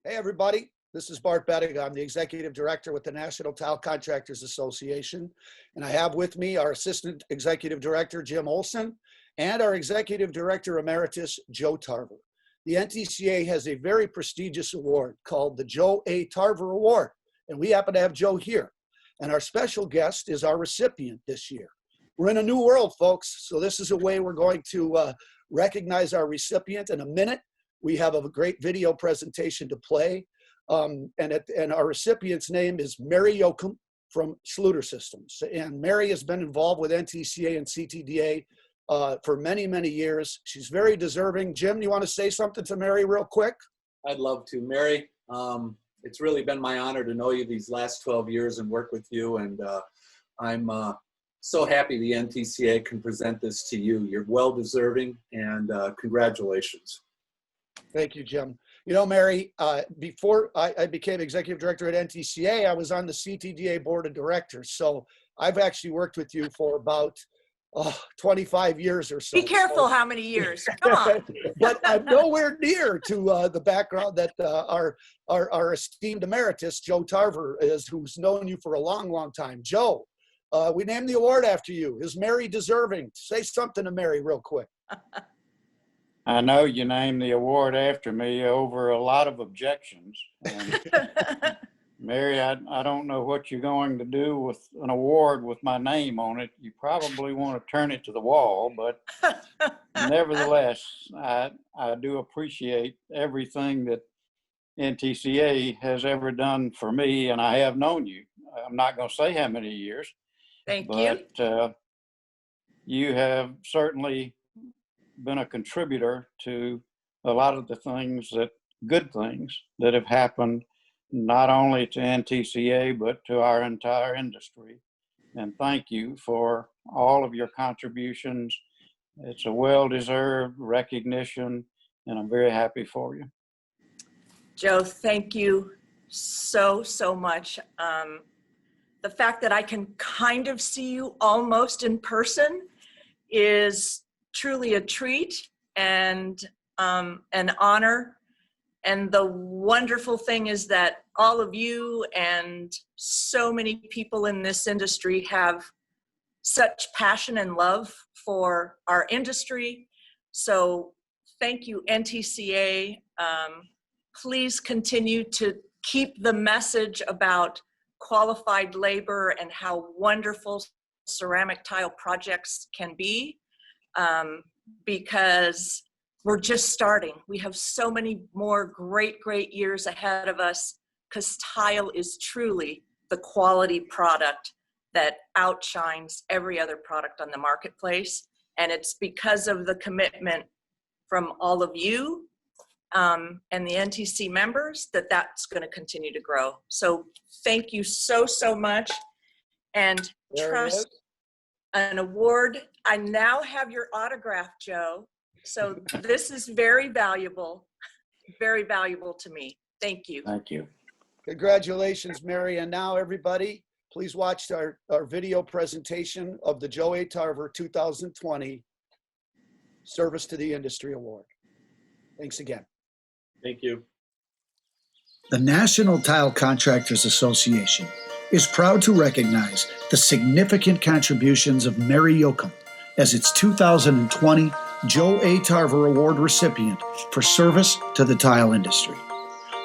Hey, everybody. This is Bart Bettiga. I'm the Executive Director with the National Tile Contractors Association. And I have with me our Assistant Executive Director, Jim Olson, and our Executive Director Emeritus, Joe Tarver. The NTCA has a very prestigious award called the Joe A. Tarver Award. And we happen to have Joe here. And our special guest is our recipient this year. We're in a new world, folks. So this is a way we're going to recognize our recipient in a minute. We have a great video presentation to play. And our recipient's name is Mary Yocum from Schluter Systems. And Mary has been involved with NTCA and CTDA for many, many years. She's very deserving. Jim, you want to say something to Mary real quick? I'd love to. Mary, it's really been my honor to know you these last 12 years and work with you. And I'm so happy the NTCA can present this to you. You're well deserving, and congratulations. Thank you, Jim. You know, Mary, before I became executive director at NTCA, I was on the CTDA board of directors. So I've actually worked with you for about 25 years or so. Be careful how many years. Come on. But I'm nowhere near to the background that our esteemed emeritus, Joe Tarver, is, who's known you for a long, long time. Joe, we named the award after you. Is Mary deserving? Say something to Mary real quick. I know you named the award after me over a lot of objections. And Mary, I don't know what you're going to do with an award with my name on it. You probably want to turn it to the wall, but nevertheless, I do appreciate everything that NTCA has ever done for me, and I have known you. I'm not going to say how many years. Thank you. But you have certainly been a contributor to a lot of the good things that have happened, not only to NTCA, but to our entire industry. And thank you for all of your contributions. It's a well-deserved recognition, and I'm very happy for you. Joe, thank you so, so much. The fact that I can kind of see you almost in person is truly a treat and an honor. And the wonderful thing is that all of you and so many people in this industry have such passion and love for our industry. So thank you, NTCA. Please continue to keep the message about qualified labor and how wonderful ceramic tile projects can be. Because we're just starting. We have so many more great years ahead of us, because tile is truly the quality product that outshines every other product on the marketplace. And it's because of the commitment from all of you and the NTC members that's going to continue to grow. So thank you so, so much. And trust an award. I now have your autograph, Joe. So this is very valuable to me. Thank you. Thank you. Congratulations, Mary. And now everybody, please watch our video presentation of the Joe A. Tarver 2020 Service to the Industry Award. Thanks again. Thank you. The National Tile Contractors Association is proud to recognize the significant contributions of Mary Yocum as its 2020 Joe A. Tarver Award recipient for service to the tile industry.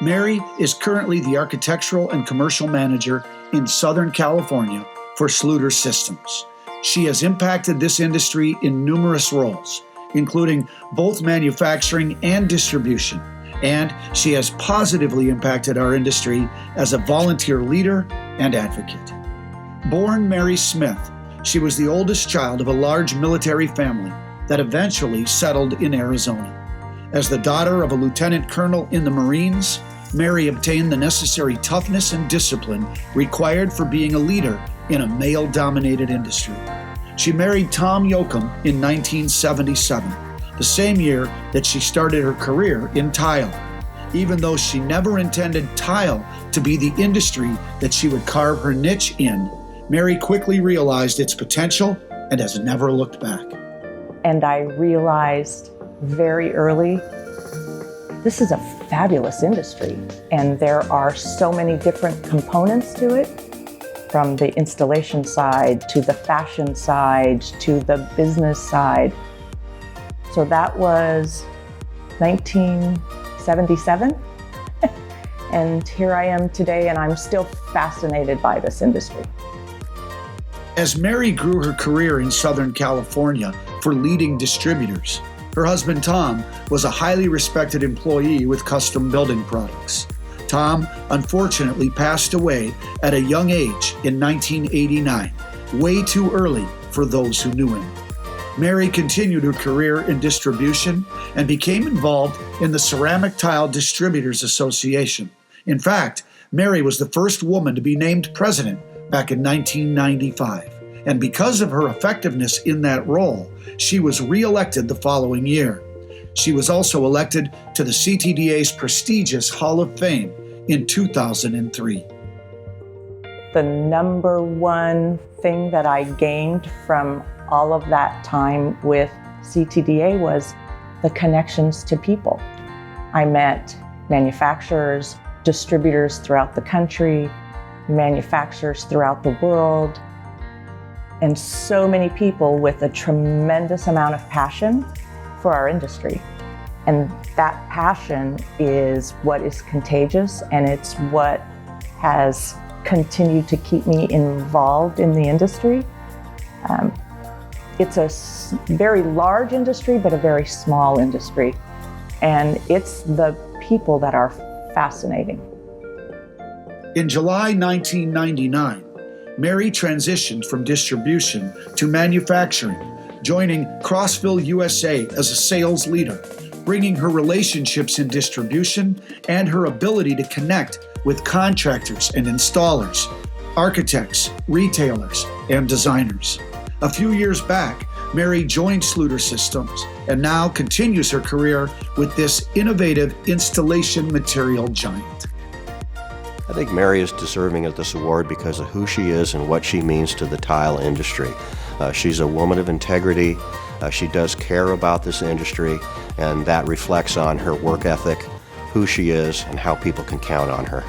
Mary is currently the Architectural and Commercial Manager in Southern California for Schluter Systems. She has impacted this industry in numerous roles, including both manufacturing and distribution, and she has positively impacted our industry as a volunteer leader and advocate. Born Mary Smith, she was the oldest child of a large military family that eventually settled in Arizona. As the daughter of a lieutenant colonel in the Marines, Mary obtained the necessary toughness and discipline required for being a leader in a male-dominated industry. She married Tom Yocum in 1977, the same year that she started her career in tile. Even though she never intended tile to be the industry that she would carve her niche in, Mary quickly realized its potential and has never looked back. And I realized very early This is a fabulous industry, and there are so many different components to it, from the installation side to the fashion side to the business side. So that was 1977, and here I am today, and I'm still fascinated by this industry. As Mary grew her career in Southern California for leading distributors, her husband Tom was a highly respected employee with custom building products. Tom unfortunately passed away at a young age in 1989, way too early for those who knew him. Mary continued her career in distribution and became involved in the Ceramic Tile Distributors Association. In fact, Mary was the first woman to be named president back in 1995. And because of her effectiveness in that role, she was re-elected the following year. She was also elected to the CTDA's prestigious Hall of Fame in 2003. The number one thing that I gained from all of that time with CTDA was the connections to people. I met manufacturers, distributors throughout the country, manufacturers throughout the world, and so many people with a tremendous amount of passion for our industry. And that passion is what is contagious, and it's what has continued to keep me involved in the industry. It's a very large industry, but a very small industry. And it's the people that are fascinating. In July 1999, Mary transitioned from distribution to manufacturing, joining Crossville USA as a sales leader, bringing her relationships in distribution and her ability to connect with contractors and installers, architects, retailers, and designers. A few years back, Mary joined Schluter Systems and now continues her career with this innovative installation material giant. I think Mary is deserving of this award because of who she is and what she means to the tile industry. She's a woman of integrity. She does care about this industry, and that reflects on her work ethic, who she is, and how people can count on her.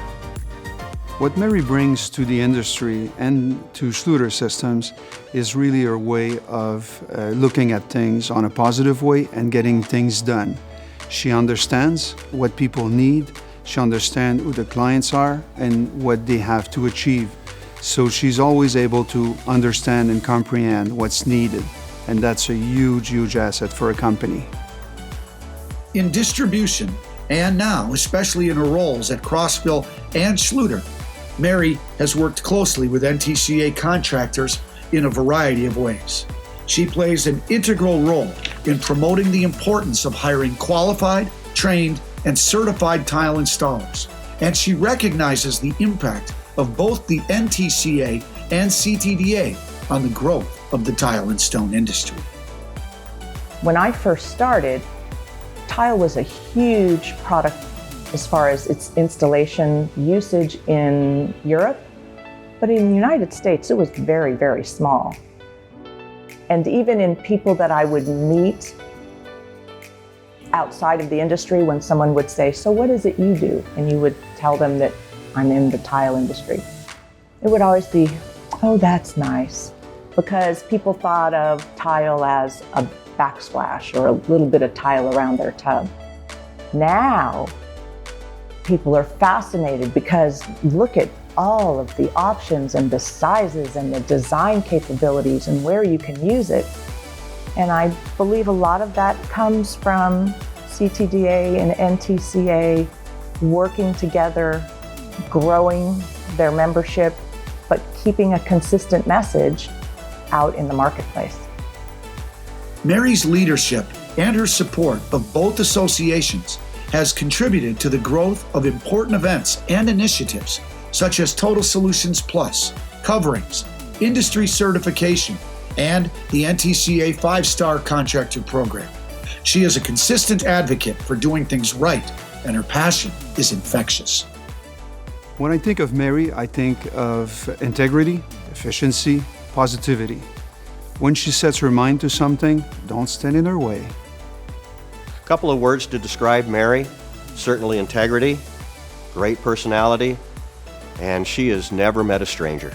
What Mary brings to the industry and to Schluter Systems is really her way of looking at things on a positive way and getting things done. She understands what people need. She understands who the clients are and what they have to achieve. So she's always able to understand and comprehend what's needed. And that's a huge, huge asset for a company. In distribution, and now, especially in her roles at Crossville and Schluter, Mary has worked closely with NTCA contractors in a variety of ways. She plays an integral role in promoting the importance of hiring qualified, trained, and certified tile installers, and she recognizes the impact of both the NTCA and CTDA on the growth of the tile and stone industry. When I first started, tile was a huge product as far as its installation usage in Europe, but in the United States it was very, very small. And even in people that I would meet outside of the industry, when someone would say, "So what is it you do?" and you would tell them that I'm in the tile industry, it would always be, "Oh, that's nice," because people thought of tile as a backsplash or a little bit of tile around their tub. Now, people are fascinated because look at all of the options and the sizes and the design capabilities and where you can use it. And I believe a lot of that comes from CTDA and NTCA working together, growing their membership, but keeping a consistent message out in the marketplace. Mary's leadership and her support of both associations has contributed to the growth of important events and initiatives such as Total Solutions Plus, coverings, industry certification, and the NTCA 5-Star Contractor Program. She is a consistent advocate for doing things right, and her passion is infectious. When I think of Mary, I think of integrity, efficiency, positivity. When she sets her mind to something, don't stand in her way. A couple of words to describe Mary. certainly integrity, great personality, and she has never met a stranger.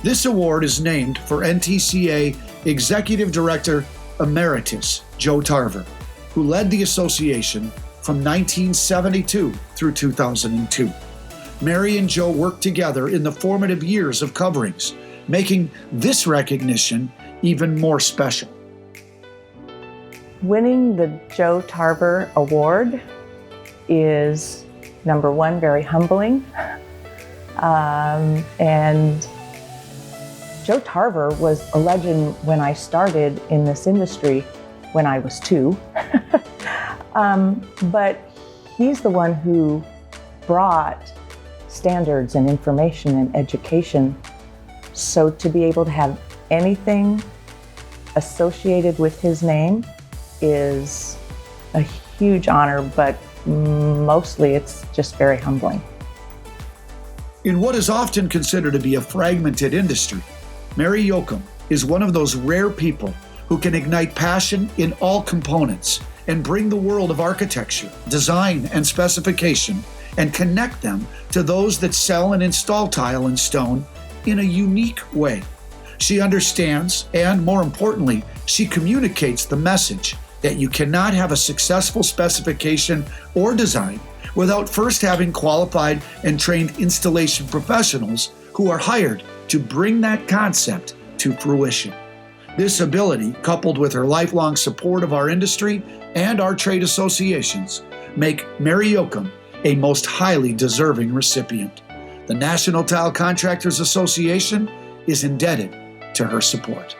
This award is named for NTCA Executive Director Emeritus Joe Tarver, who led the association from 1972 through 2002. Mary and Joe worked together in the formative years of coverings, making this recognition even more special. Winning the Joe Tarver Award is, number one, very humbling. And Joe Tarver was a legend when I started in this industry when I was 2. But he's the one who brought standards and information and education. So to be able to have anything associated with his name is a huge honor, but mostly it's just very humbling. In what is often considered to be a fragmented industry, Mary Yocum is one of those rare people who can ignite passion in all components and bring the world of architecture, design, and specification and connect them to those that sell and install tile and stone in a unique way. She understands, and more importantly, she communicates the message that you cannot have a successful specification or design without first having qualified and trained installation professionals who are hired to bring that concept to fruition. This ability, coupled with her lifelong support of our industry and our trade associations, make Mary Yocum a most highly deserving recipient. The National Tile Contractors Association is indebted to her support.